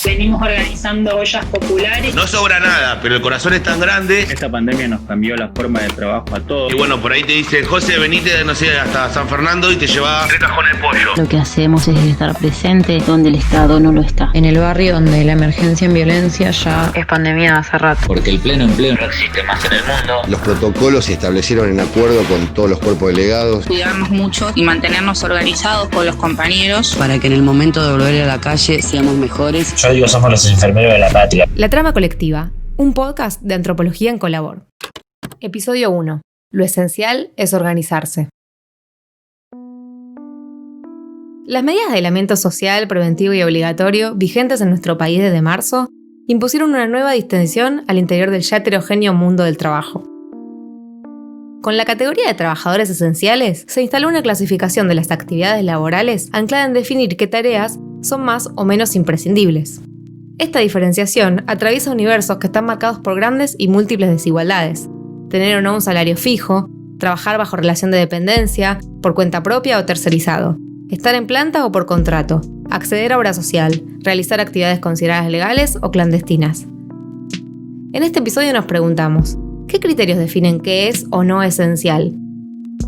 Venimos organizando ollas populares. No sobra nada, pero el corazón es tan grande. Esta pandemia nos cambió la forma de trabajo a todos. Y bueno, por ahí te dice, José, venite, no sé, hasta San Fernando y te lleva 3 cajones de pollo. Lo que hacemos es estar presente donde el Estado no lo está. En el barrio donde la emergencia en violencia ya es pandemia hace rato. Porque el pleno empleo no existe más en el mundo. Los protocolos se establecieron en acuerdo con todos los cuerpos delegados. Cuidarnos mucho y mantenernos organizados con los compañeros. Para que en el momento de volver a la calle seamos mejores. Yo digo, somos los enfermeros de la patria. La Trama Colectiva, un podcast de antropología en Colabor. Episodio 1. Lo esencial es organizarse. Las medidas de aislamiento social, preventivo y obligatorio vigentes en nuestro país desde marzo impusieron una nueva distinción al interior del ya heterogéneo mundo del trabajo. Con la categoría de trabajadores esenciales, se instaló una clasificación de las actividades laborales anclada en definir qué tareas son más o menos imprescindibles. Esta diferenciación atraviesa universos que están marcados por grandes y múltiples desigualdades. Tener o no un salario fijo, trabajar bajo relación de dependencia, por cuenta propia o tercerizado, estar en planta o por contrato, acceder a obra social, realizar actividades consideradas legales o clandestinas. En este episodio nos preguntamos, ¿qué criterios definen qué es o no esencial?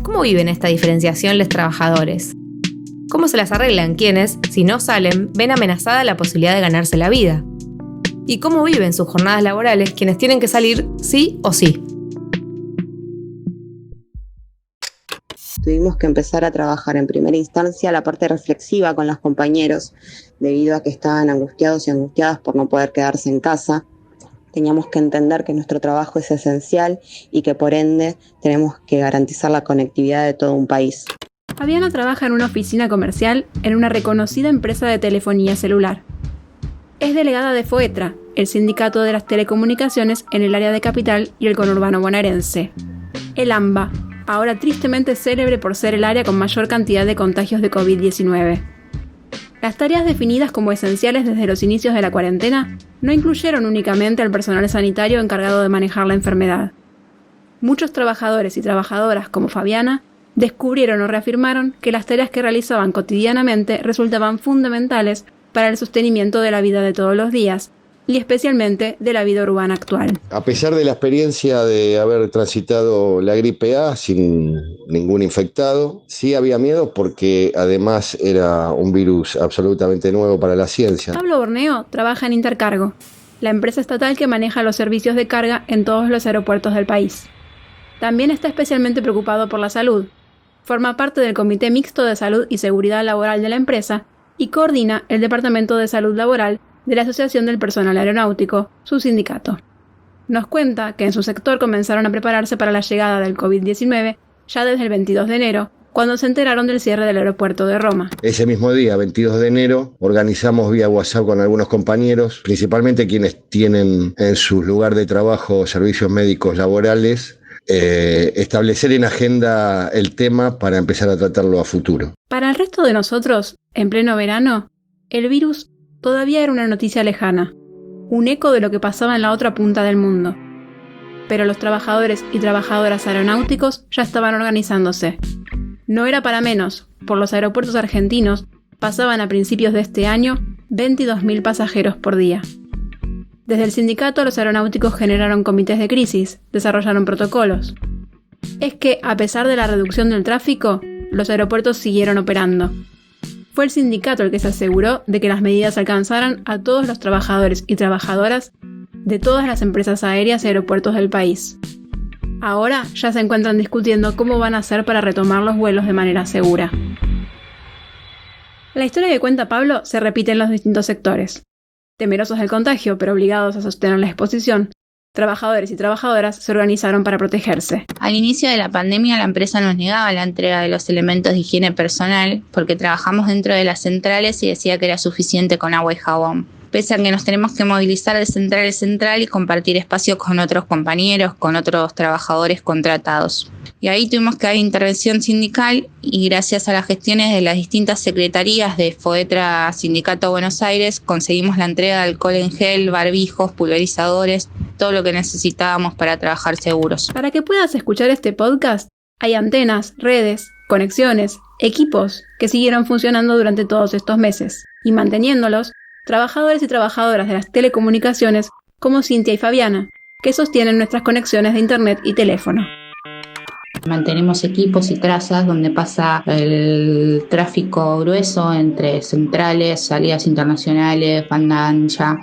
¿Cómo viven esta diferenciación los trabajadores? ¿Cómo se las arreglan quienes, si no salen, ven amenazada la posibilidad de ganarse la vida? ¿Y cómo viven sus jornadas laborales quienes tienen que salir sí o sí? Tuvimos que empezar a trabajar en primera instancia la parte reflexiva con los compañeros, debido a que estaban angustiados y angustiadas por no poder quedarse en casa. Teníamos que entender que nuestro trabajo es esencial y que por ende tenemos que garantizar la conectividad de todo un país. Fabiana trabaja en una oficina comercial en una reconocida empresa de telefonía celular. Es delegada de FOETRA, el sindicato de las telecomunicaciones en el área de Capital y el conurbano bonaerense. El AMBA, ahora tristemente célebre por ser el área con mayor cantidad de contagios de COVID-19. Las tareas definidas como esenciales desde los inicios de la cuarentena no incluyeron únicamente al personal sanitario encargado de manejar la enfermedad. Muchos trabajadores y trabajadoras como Fabiana descubrieron o reafirmaron que las tareas que realizaban cotidianamente resultaban fundamentales para el sostenimiento de la vida de todos los días, y especialmente de la vida urbana actual. A pesar de la experiencia de haber transitado la gripe A sin ningún infectado, sí había miedo porque además era un virus absolutamente nuevo para la ciencia. Pablo Borneo trabaja en Intercargo, la empresa estatal que maneja los servicios de carga en todos los aeropuertos del país. También está especialmente preocupado por la salud. Forma parte del Comité Mixto de Salud y Seguridad Laboral de la empresa y coordina el Departamento de Salud Laboral de la Asociación del Personal Aeronáutico, su sindicato. Nos cuenta que en su sector comenzaron a prepararse para la llegada del COVID-19 ya desde el 22 de enero, cuando se enteraron del cierre del aeropuerto de Roma. Ese mismo día, 22 de enero, organizamos vía WhatsApp con algunos compañeros, principalmente quienes tienen en su lugar de trabajo servicios médicos laborales, establecer en agenda el tema para empezar a tratarlo a futuro. Para el resto de nosotros, en pleno verano, el virus todavía era una noticia lejana, un eco de lo que pasaba en la otra punta del mundo. Pero los trabajadores y trabajadoras aeronáuticos ya estaban organizándose. No era para menos, por los aeropuertos argentinos pasaban a principios de este año 22.000 pasajeros por día. Desde el sindicato, los aeronáuticos generaron comités de crisis, desarrollaron protocolos. Es que, a pesar de la reducción del tráfico, los aeropuertos siguieron operando. Fue el sindicato el que se aseguró de que las medidas alcanzaran a todos los trabajadores y trabajadoras de todas las empresas aéreas y aeropuertos del país. Ahora ya se encuentran discutiendo cómo van a hacer para retomar los vuelos de manera segura. La historia que cuenta Pablo se repite en los distintos sectores. Temerosos del contagio, pero obligados a sostener la exposición, trabajadores y trabajadoras se organizaron para protegerse. Al inicio de la pandemia, la empresa nos negaba la entrega de los elementos de higiene personal porque trabajamos dentro de las centrales y decía que era suficiente con agua y jabón. Pese a que nos tenemos que movilizar de central en central y compartir espacio con otros compañeros, con otros trabajadores contratados. Y ahí tuvimos que haber intervención sindical y gracias a las gestiones de las distintas secretarías de FOETRA Sindicato Buenos Aires conseguimos la entrega de alcohol en gel, barbijos, pulverizadores, todo lo que necesitábamos para trabajar seguros. Para que puedas escuchar este podcast, hay antenas, redes, conexiones, equipos que siguieron funcionando durante todos estos meses y manteniéndolos trabajadores y trabajadoras de las telecomunicaciones como Cintia y Fabiana, que sostienen nuestras conexiones de internet y teléfono. Mantenemos equipos y trazas donde pasa el tráfico grueso entre centrales, salidas internacionales, banda ancha,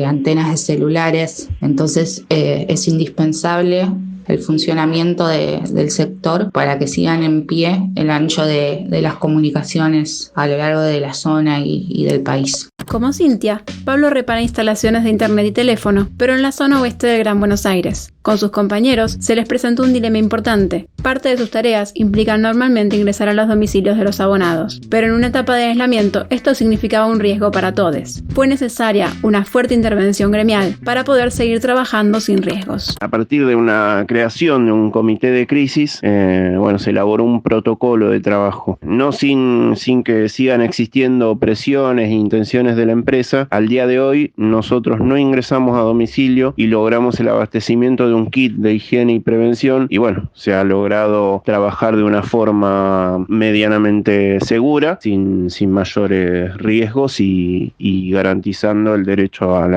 antenas de celulares. Entonces es indispensable el funcionamiento del sector para que sigan en pie el ancho de las comunicaciones a lo largo de la zona y del país. Como Cintia, Pablo repara instalaciones de internet y teléfono, pero en la zona oeste del Gran Buenos Aires. Con sus compañeros se les presentó un dilema importante. Parte de sus tareas implican normalmente ingresar a los domicilios de los abonados, pero en una etapa de aislamiento esto significaba un riesgo para todos. Fue necesaria una fuerte intervención gremial para poder seguir trabajando sin riesgos. A partir de una creación de un comité de crisis, se elaboró un protocolo de trabajo. No sin que sigan existiendo presiones e intenciones de la empresa, al día de hoy nosotros no ingresamos a domicilio y logramos el abastecimiento de un kit de higiene y prevención y se ha logrado trabajar de una forma medianamente segura, sin mayores riesgos y garantizando el derecho a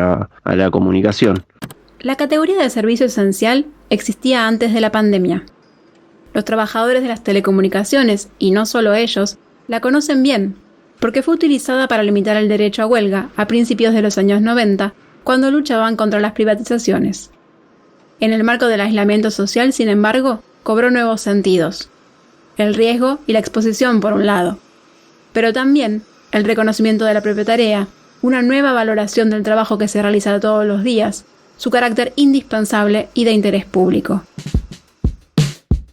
la comunicación. La categoría de servicio esencial existía antes de la pandemia. Los trabajadores de las telecomunicaciones, y no solo ellos, la conocen bien, porque fue utilizada para limitar el derecho a huelga a principios de los años 90, cuando luchaban contra las privatizaciones. En el marco del aislamiento social, sin embargo, cobró nuevos sentidos. El riesgo y la exposición, por un lado, pero también el reconocimiento de la propia tarea, una nueva valoración del trabajo que se realiza todos los días, su carácter indispensable y de interés público.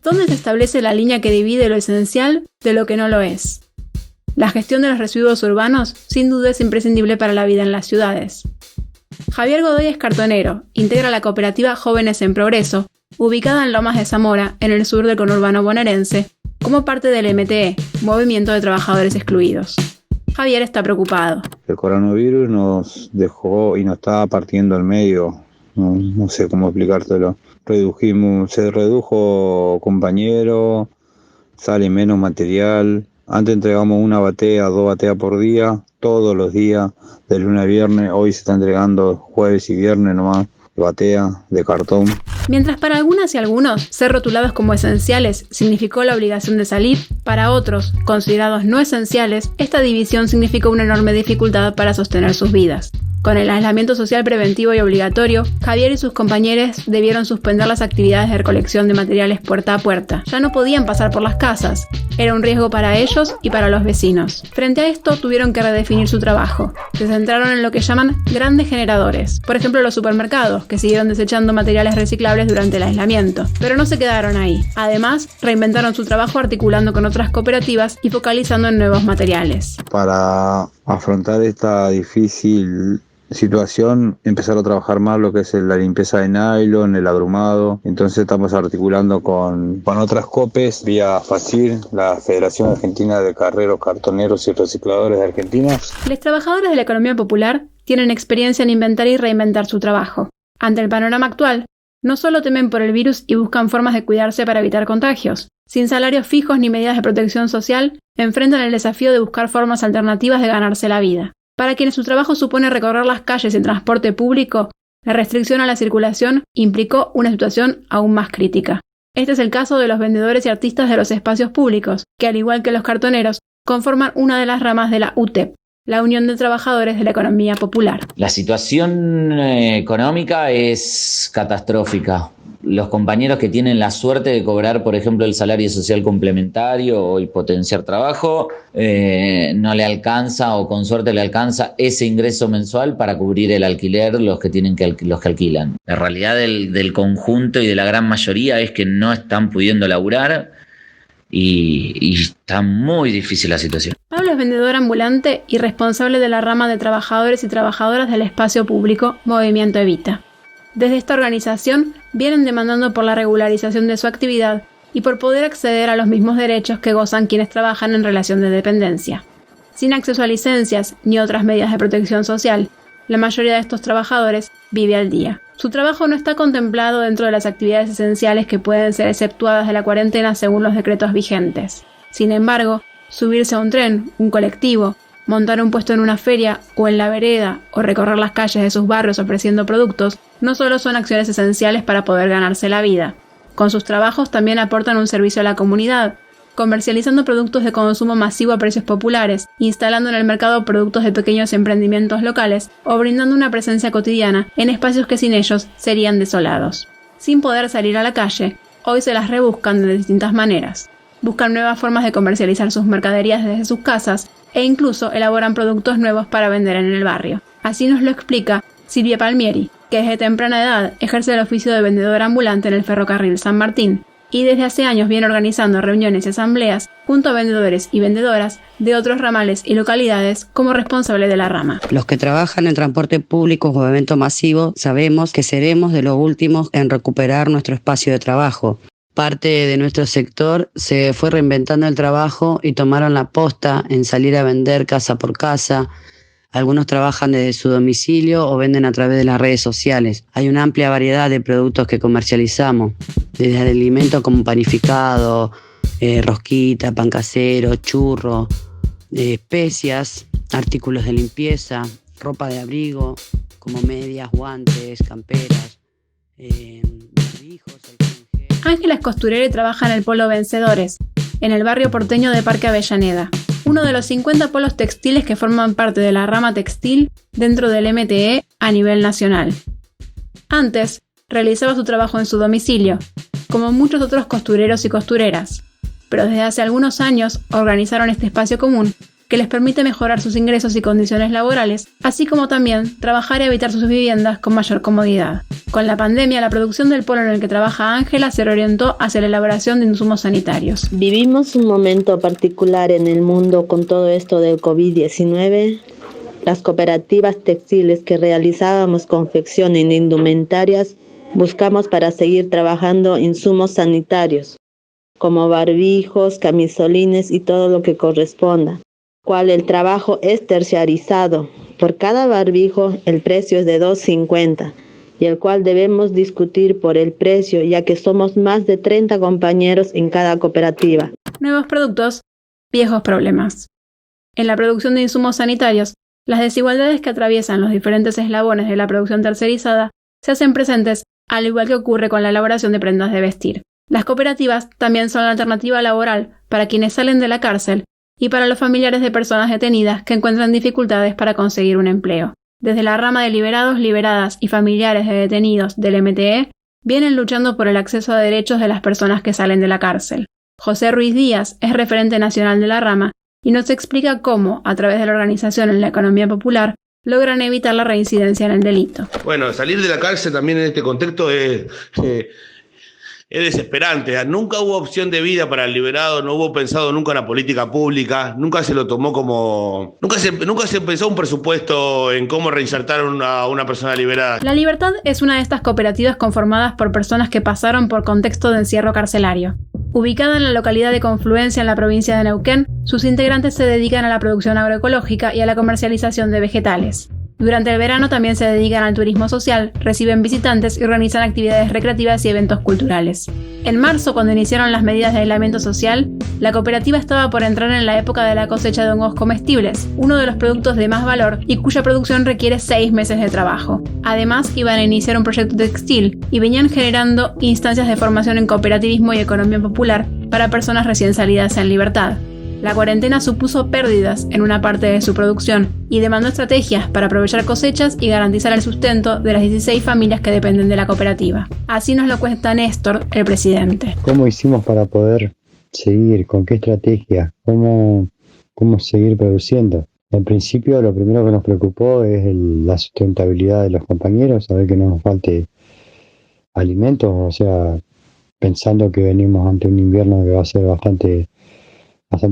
¿Dónde se establece la línea que divide lo esencial de lo que no lo es? La gestión de los residuos urbanos, sin duda, es imprescindible para la vida en las ciudades. Javier Godoy es cartonero, integra la cooperativa Jóvenes en Progreso, ubicada en Lomas de Zamora, en el sur del conurbano bonaerense, como parte del MTE, Movimiento de Trabajadores Excluidos. Javier está preocupado. El coronavirus nos dejó y nos estaba partiendo el medio, no sé cómo explicártelo. Se redujo compañero, sale menos material. Antes entregábamos 1 batea, 2 bateas por día, todos los días, de lunes a viernes. Hoy se está entregando jueves y viernes nomás, batea, de cartón. Mientras para algunas y algunos ser rotulados como esenciales significó la obligación de salir, para otros, considerados no esenciales, esta división significó una enorme dificultad para sostener sus vidas. Con el aislamiento social preventivo y obligatorio, Javier y sus compañeros debieron suspender las actividades de recolección de materiales puerta a puerta. Ya no podían pasar por las casas. Era un riesgo para ellos y para los vecinos. Frente a esto, tuvieron que redefinir su trabajo. Se centraron en lo que llaman grandes generadores. Por ejemplo, los supermercados, que siguieron desechando materiales reciclables durante el aislamiento. Pero no se quedaron ahí. Además, reinventaron su trabajo articulando con otras cooperativas y focalizando en nuevos materiales. Para afrontar esta difícil situación, empezar a trabajar más lo que es la limpieza de nylon, el agrumado. Entonces estamos articulando con otras COPES, vía FACIR, la Federación Argentina de Carreros, Cartoneros y Recicladores de Argentina. Los trabajadores de la economía popular tienen experiencia en inventar y reinventar su trabajo. Ante el panorama actual, no solo temen por el virus y buscan formas de cuidarse para evitar contagios. Sin salarios fijos ni medidas de protección social, enfrentan el desafío de buscar formas alternativas de ganarse la vida. Para quienes su trabajo supone recorrer las calles en transporte público, la restricción a la circulación implicó una situación aún más crítica. Este es el caso de los vendedores y artistas de los espacios públicos, que al igual que los cartoneros, conforman una de las ramas de la UTEP, la Unión de Trabajadores de la Economía Popular. La situación económica es catastrófica. Los compañeros que tienen la suerte de cobrar, por ejemplo, el salario social complementario y potenciar trabajo, no le alcanza, o con suerte le alcanza ese ingreso mensual para cubrir el alquiler los que alquilan. La realidad del conjunto y de la gran mayoría es que no están pudiendo laburar y está muy difícil la situación. Pablo es vendedor ambulante y responsable de la rama de trabajadores y trabajadoras del espacio público Movimiento Evita. Desde esta organización vienen demandando por la regularización de su actividad y por poder acceder a los mismos derechos que gozan quienes trabajan en relación de dependencia. Sin acceso a licencias ni otras medidas de protección social, la mayoría de estos trabajadores vive al día. Su trabajo no está contemplado dentro de las actividades esenciales que pueden ser exceptuadas de la cuarentena según los decretos vigentes. Sin embargo, subirse a un tren, un colectivo montar un puesto en una feria o en la vereda o recorrer las calles de sus barrios ofreciendo productos, no solo son acciones esenciales para poder ganarse la vida. Con sus trabajos también aportan un servicio a la comunidad, comercializando productos de consumo masivo a precios populares, instalando en el mercado productos de pequeños emprendimientos locales o brindando una presencia cotidiana en espacios que sin ellos serían desolados. Sin poder salir a la calle, hoy se las rebuscan de distintas maneras. Buscan nuevas formas de comercializar sus mercaderías desde sus casas e incluso elaboran productos nuevos para vender en el barrio. Así nos lo explica Silvia Palmieri, que desde temprana edad ejerce el oficio de vendedora ambulante en el ferrocarril San Martín y desde hace años viene organizando reuniones y asambleas junto a vendedores y vendedoras de otros ramales y localidades como responsable de la rama. Los que trabajan en transporte público o evento masivo sabemos que seremos de los últimos en recuperar nuestro espacio de trabajo. Parte de nuestro sector se fue reinventando el trabajo y tomaron la posta en salir a vender casa por casa. Algunos trabajan desde su domicilio o venden a través de las redes sociales. Hay una amplia variedad de productos que comercializamos, desde alimentos como panificado, rosquita, pan casero, churro, especias, artículos de limpieza, ropa de abrigo, como medias, guantes, camperas, barbijos. Ángela es costurera y trabaja en el Polo Vencedores, en el barrio porteño de Parque Avellaneda, uno de los 50 polos textiles que forman parte de la rama textil dentro del MTE a nivel nacional. Antes, realizaba su trabajo en su domicilio, como muchos otros costureros y costureras, pero desde hace algunos años organizaron este espacio común que les permite mejorar sus ingresos y condiciones laborales, así como también trabajar y habitar sus viviendas con mayor comodidad. Con la pandemia, la producción del polo en el que trabaja Ángela se reorientó hacia la elaboración de insumos sanitarios. Vivimos un momento particular en el mundo con todo esto del COVID-19. Las cooperativas textiles que realizábamos confección en indumentarias buscamos para seguir trabajando insumos sanitarios, como barbijos, camisolines y todo lo que corresponda. Cual el trabajo es terciarizado. Por cada barbijo el precio es de $2.50 y el cual debemos discutir por el precio ya que somos más de 30 compañeros en cada cooperativa. Nuevos productos, viejos problemas. En la producción de insumos sanitarios, las desigualdades que atraviesan los diferentes eslabones de la producción tercerizada se hacen presentes, al igual que ocurre con la elaboración de prendas de vestir. Las cooperativas también son la alternativa laboral para quienes salen de la cárcel y para los familiares de personas detenidas que encuentran dificultades para conseguir un empleo. Desde la rama de liberados, liberadas y familiares de detenidos del MTE, vienen luchando por el acceso a derechos de las personas que salen de la cárcel. José Ruiz Díaz es referente nacional de la rama y nos explica cómo, a través de la organización en la economía popular, logran evitar la reincidencia en el delito. Bueno, salir de la cárcel también en este contexto es desesperante. Nunca hubo opción de vida para el liberado, no hubo pensado nunca en la política pública, nunca se lo tomó como... Nunca se pensó un presupuesto en cómo reinsertar a una persona liberada. La Libertad es una de estas cooperativas conformadas por personas que pasaron por contexto de encierro carcelario. Ubicada en la localidad de Confluencia en la provincia de Neuquén, sus integrantes se dedican a la producción agroecológica y a la comercialización de vegetales. Durante el verano también se dedican al turismo social, reciben visitantes y organizan actividades recreativas y eventos culturales. En marzo, cuando iniciaron las medidas de aislamiento social, la cooperativa estaba por entrar en la época de la cosecha de hongos comestibles, uno de los productos de más valor y cuya producción requiere 6 meses de trabajo. Además, iban a iniciar un proyecto textil y venían generando instancias de formación en cooperativismo y economía popular para personas recién salidas en libertad. La cuarentena supuso pérdidas en una parte de su producción y demandó estrategias para aprovechar cosechas y garantizar el sustento de las 16 familias que dependen de la cooperativa. Así nos lo cuenta Néstor, el presidente. ¿Cómo hicimos para poder seguir? ¿Con qué estrategia? ¿Cómo seguir produciendo? En principio, lo primero que nos preocupó es la sustentabilidad de los compañeros, saber que no nos falte alimentos, o sea, pensando que venimos ante un invierno que va a ser bastante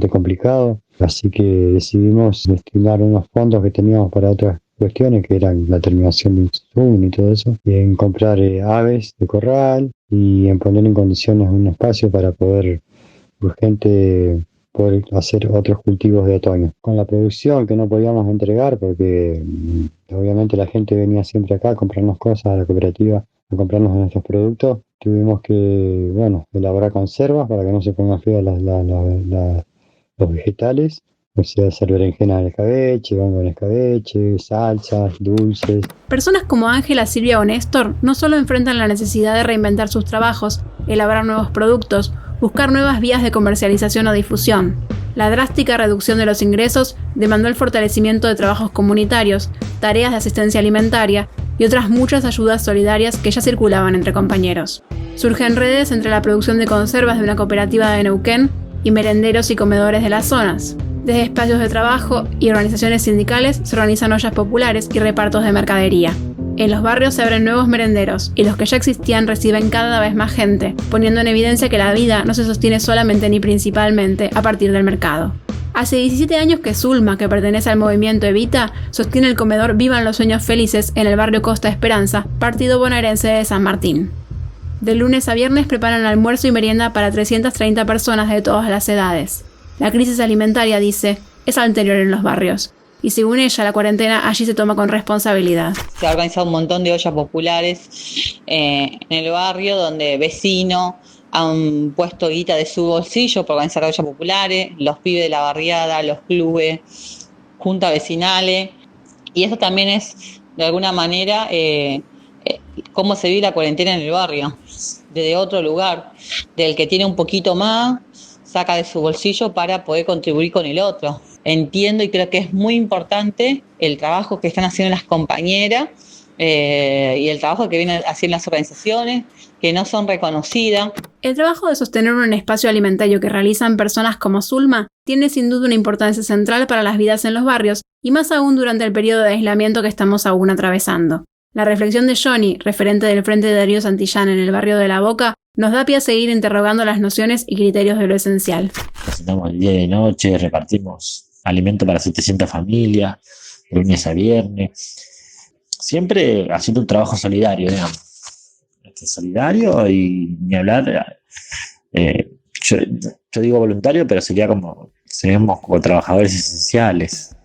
complicado, así que decidimos destinar unos fondos que teníamos para otras cuestiones, que eran la terminación de insumos y todo eso, y en comprar aves de corral y en poner en condiciones un espacio para poder urgente poder hacer otros cultivos de otoño. Con la producción que no podíamos entregar, porque obviamente la gente venía siempre acá a comprarnos cosas a la cooperativa, a comprarnos nuestros productos, tuvimos que, elaborar conservas para que no se pongan feas los vegetales O sea, hacer berenjena en escabeche, hongo en escabeche, salsas, dulces. Personas como Ángela, Silvia o Néstor no solo enfrentan la necesidad de reinventar sus trabajos, elaborar nuevos productos, buscar nuevas vías de comercialización o difusión. La drástica reducción de los ingresos demandó el fortalecimiento de trabajos comunitarios, tareas de asistencia alimentaria y otras muchas ayudas solidarias que ya circulaban entre compañeros. Surgen redes entre la producción de conservas de una cooperativa de Neuquén y merenderos y comedores de las zonas. Desde espacios de trabajo y organizaciones sindicales se organizan ollas populares y repartos de mercadería. En los barrios se abren nuevos merenderos y los que ya existían reciben cada vez más gente, poniendo en evidencia que la vida no se sostiene solamente ni principalmente a partir del mercado. Hace 17 años que Zulma, que pertenece al movimiento Evita, sostiene el comedor Vivan los Sueños Felices en el barrio Costa Esperanza, partido bonaerense de San Martín. De lunes a viernes preparan almuerzo y merienda para 330 personas de todas las edades. La crisis alimentaria, dice, es anterior en los barrios. Y según ella, la cuarentena allí se toma con responsabilidad. Se ha organizado un montón de ollas populares en el barrio, donde vecinos han puesto guita de su bolsillo por organizar ollas populares, los pibes de la barriada, los clubes, juntas vecinales. Y eso también es, de alguna manera, cómo se vive la cuarentena en el barrio, desde otro lugar, del que tiene un poquito más, saca de su bolsillo para poder contribuir con el otro. Entiendo y creo que es muy importante el trabajo que están haciendo las compañeras y el trabajo que vienen haciendo las organizaciones, que no son reconocidas. El trabajo de sostener un espacio alimentario que realizan personas como Zulma tiene sin duda una importancia central para las vidas en los barrios y más aún durante el periodo de aislamiento que estamos aún atravesando. La reflexión de Johnny, referente del Frente de Darío Santillán en el barrio de La Boca, nos da pie a seguir interrogando las nociones y criterios de lo esencial. Presentamos el día y de noche, repartimos alimento para 700 familias, de lunes a viernes, siempre haciendo un trabajo solidario, digamos. Solidario y ni hablar, yo digo voluntario, pero seríamos como trabajadores esenciales.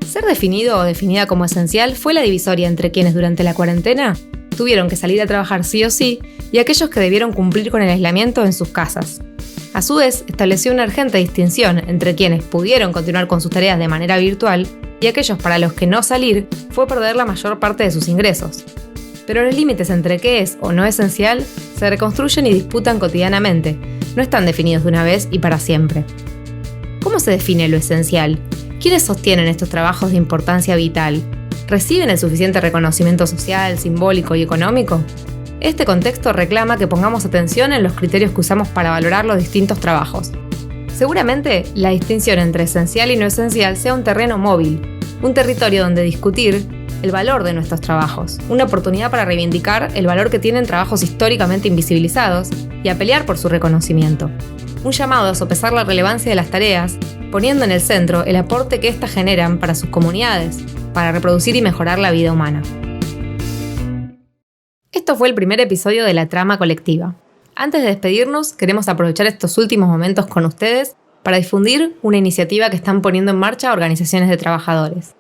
Ser definido o definida como esencial fue la divisoria entre quienes durante la cuarentena tuvieron que salir a trabajar sí o sí y aquellos que debieron cumplir con el aislamiento en sus casas. A su vez, estableció una urgente distinción entre quienes pudieron continuar con sus tareas de manera virtual y aquellos para los que no salir fue perder la mayor parte de sus ingresos. Pero los límites entre qué es o no esencial se reconstruyen y disputan cotidianamente, no están definidos de una vez y para siempre. ¿Cómo se define lo esencial? ¿Quiénes sostienen estos trabajos de importancia vital? ¿Reciben el suficiente reconocimiento social, simbólico y económico? Este contexto reclama que pongamos atención en los criterios que usamos para valorar los distintos trabajos. Seguramente, la distinción entre esencial y no esencial sea un terreno móvil, un territorio donde discutir el valor de nuestros trabajos, una oportunidad para reivindicar el valor que tienen trabajos históricamente invisibilizados y a pelear por su reconocimiento. Un llamado a sopesar la relevancia de las tareas, poniendo en el centro el aporte que éstas generan para sus comunidades, para reproducir y mejorar la vida humana. Esto fue el primer episodio de La Trama Colectiva. Antes de despedirnos, queremos aprovechar estos últimos momentos con ustedes para difundir una iniciativa que están poniendo en marcha organizaciones de trabajadores.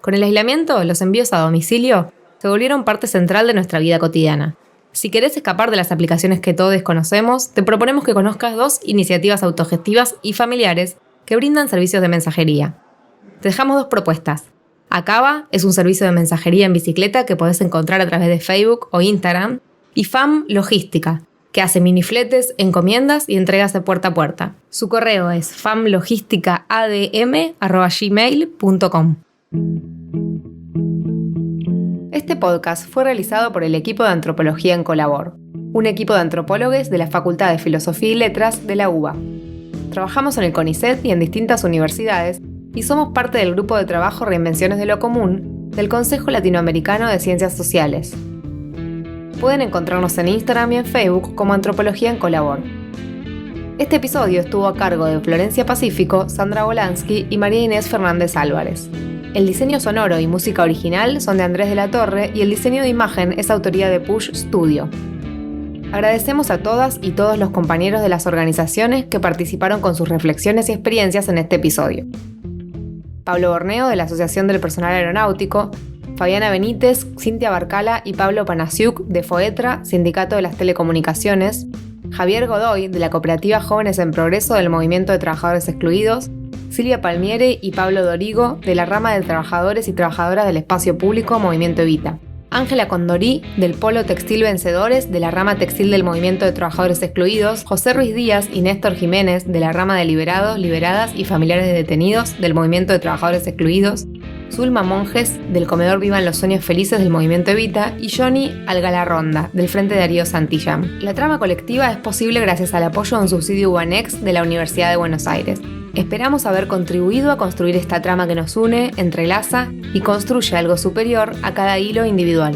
Con el aislamiento, los envíos a domicilio se volvieron parte central de nuestra vida cotidiana. Si querés escapar de las aplicaciones que todos conocemos, te proponemos que conozcas 2 iniciativas autogestivas y familiares que brindan servicios de mensajería. Te dejamos 2 propuestas. Acaba es un servicio de mensajería en bicicleta que podés encontrar a través de Facebook o Instagram. Y FAM Logística, que hace minifletes, encomiendas y entregas de puerta a puerta. Su correo es famlogisticaadm@gmail.com. Este podcast fue realizado por el equipo de Antropología en Colabor, un equipo de antropólogos de la Facultad de Filosofía y Letras de la UBA. Trabajamos en el CONICET y en distintas universidades y somos parte del grupo de trabajo Reinvenciones de lo Común del Consejo Latinoamericano de Ciencias Sociales. Pueden encontrarnos en Instagram y en Facebook como Antropología en Colabor. Este episodio estuvo a cargo de Florencia Pacífico, Sandra Bolansky y María Inés Fernández Álvarez. El diseño sonoro y música original son de Andrés de la Torre y el diseño de imagen es autoría de Push Studio. Agradecemos a todas y todos los compañeros de las organizaciones que participaron con sus reflexiones y experiencias en este episodio. Pablo Borneo, de la Asociación del Personal Aeronáutico, Fabiana Benítez, Cintia Barcala y Pablo Panasiuk, de FOETRA, Sindicato de las Telecomunicaciones, Javier Godoy, de la cooperativa Jóvenes en Progreso del Movimiento de Trabajadores Excluidos, Silvia Palmieri y Pablo Dorigo, de la rama de Trabajadores y Trabajadoras del Espacio Público Movimiento Evita. Ángela Condorí, del Polo Textil Vencedores, de la rama textil del Movimiento de Trabajadores Excluidos, José Ruiz Díaz y Néstor Jiménez, de la rama de Liberados, Liberadas y Familiares de Detenidos, del Movimiento de Trabajadores Excluidos, Zulma Monjes, del Comedor Vivan los Sueños Felices del Movimiento Evita, y Johnny Algalarronda, del Frente Darío Santillán. La trama colectiva es posible gracias al apoyo de un subsidio UANEX de la Universidad de Buenos Aires. Esperamos haber contribuido a construir esta trama que nos une, entrelaza y construye algo superior a cada hilo individual.